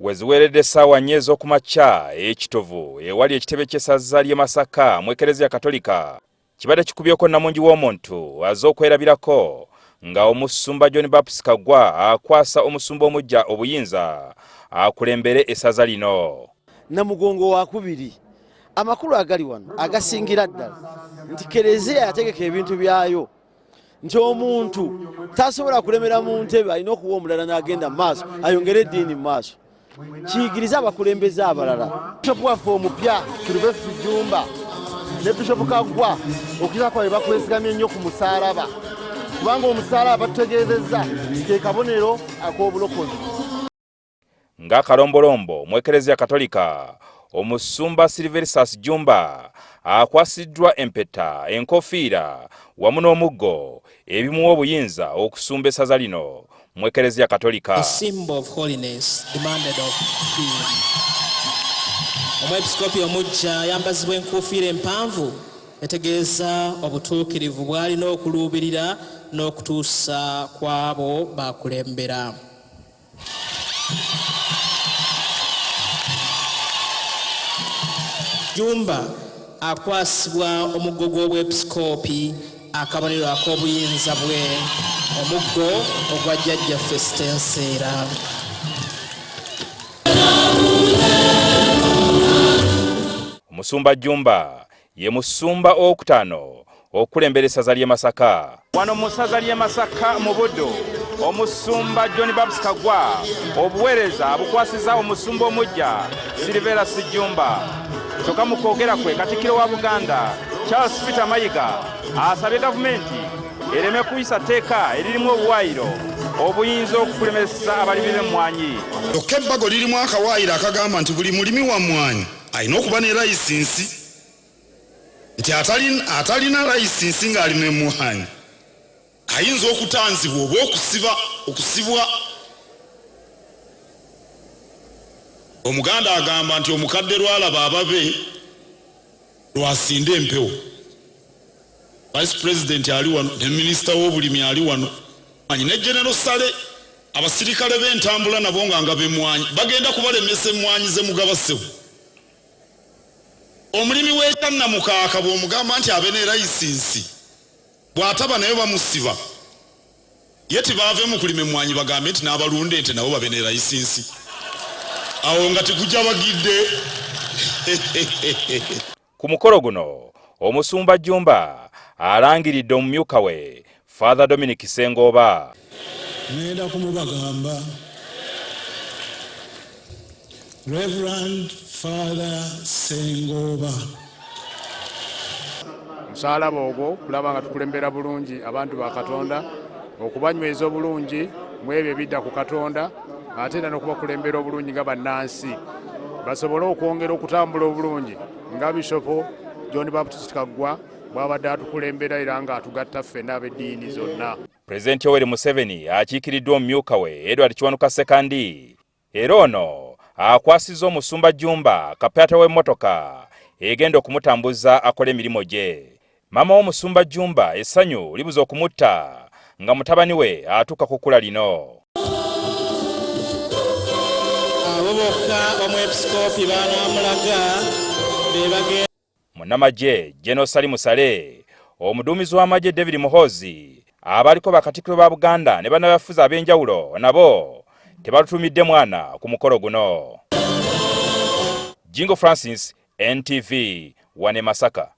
weziweredde essaawa 4 ez'okumakya ekitovu ewali ekitebe ky'essaza ly'e Masaka mu eklezia Katolika kibadde kikubyeko namungi w'omuntu az'okwerabirako nga Omusumba John Baptist Kaggwa akwasa omusumba omugya obuyinza akulembere essaza lino. Namugongo wa kubiri amakulu agali wano agasingira ddala nti eklezia yategeka ebintu byayo nti omuntu tasobola kulemera mu ntebe alina okuwa omulala n'agenda mu maaso ayongere eddiini mu maaso. Kiyigiriza abakulembeze abalala. Bishop waffe omupya Serverus Jjumba ne Bishop Kaggwa okira kwa bakwesigamye nnyo ku musaalaba kubanga omusaalaba batutegeezezza ke kabonero ak'obulokozi. Ng'akalombolombo mu eklezia Katolika Omusumba Serverus Jjumba akwasiddwa empeta enkofiira wamu n'omuggo ebimuwa obuyinza okusumba essaza lino mu eklezia Katolika. A symbol of holiness demanded of him. Omwepiskopi omugya yambazibwa enkofiira empanvu etegeeza obutuukirivu bw'alina okuluubirira n'okutuusa kw'abo bakulembera. Jumba akwasibwa omuggo gw'obwepiskopi akabonero ak'obuyinza bwe omuggo ogwa jjajjaffe Sitenseera. Omusumba Jjumba ye musumba owokutaano okulembera essaza ly'e Masaka. Wano mu ssaza ly'e Masaka mu Buddo Omusumba John Baptist Kaggwa obuweereza bukwasiza omusumba omugya Serverus Jjumba. Kyokka mu kwogera kwe Katikkiro wa Buganda Charles Peter Mayiga asabye gavumenti ereme kuyisa tteeka eririmu obuwaayiro obuyinza okukulemesa abalimi b'emmwanyi. Kyokka ebbago lirimu akawaayiro akagamba nti buli mulimi wa mmwanyi alina okuba ne layisinsi, nti atalina layisinsi ng'ali n'emmwanyi ayinza okutanzibwa oba okusibwa. Omuganda agamba nti omukadde lwalaba ababe lwasinda empewo. Vice President ali wano ne Minisita w'obulimi ali wano ne General Sale abasirikale b'entambula nabo nga b'emmwanyi bagenda kubalemesa emmwanyi ze mugaba ssebo. Omulimi w'ekyannamukaaka bw'omugamba nti abe ne layisinsi bw'ataba naye bamusiba ye tibaave mu kulima emmwanyi bagambe nti n'abalunda ente nabo babe ne layisinsi. Awo nga tekujja bagidde. Ku mukolo guno Omusumba Jjumba alangiridde omumyuka we Father Dominic Sengoba. Ngenda kumubagamba Reverend Father Sengoba. Musalaba ogwo kulaba nga tukulembera bulungi abantu ba Katonda okubanyweza obulungi mu ebyo ebidda ku Katonda ate era n'okubakulembera obulungi nga bannansi basobole okwongera okutambula obulungi nga Bishop John Baptist Kaggwa bw'abadde atukulembera era nga atugatta ffenna ab'eddiini zonna. Pulezidenti Yoweri Museveni akiikiriddwa omumyuka we Edward Kiwanuka Sekandi era ono akwasizza Omusumba Jjumba kapeeta w'emmotoka egenda okumutambuza akola emirimu gye. Maama w'Omusumba Jjumba essanyu libuza okumutta nga mutabani we atuuka ku kkula lino. Abo bokka omwepiskopi baanamulaga be bagenda. Munnamagye General Salimu Sale, omuduumizi w'amagye David Muhoozi, abaliko bakatikkiro ba Buganda ne bannabafuzi ab'enjawulo nabo tebalutumidde mwana ku mukolo guno. Jingo Francis, NTV, wane Masaka.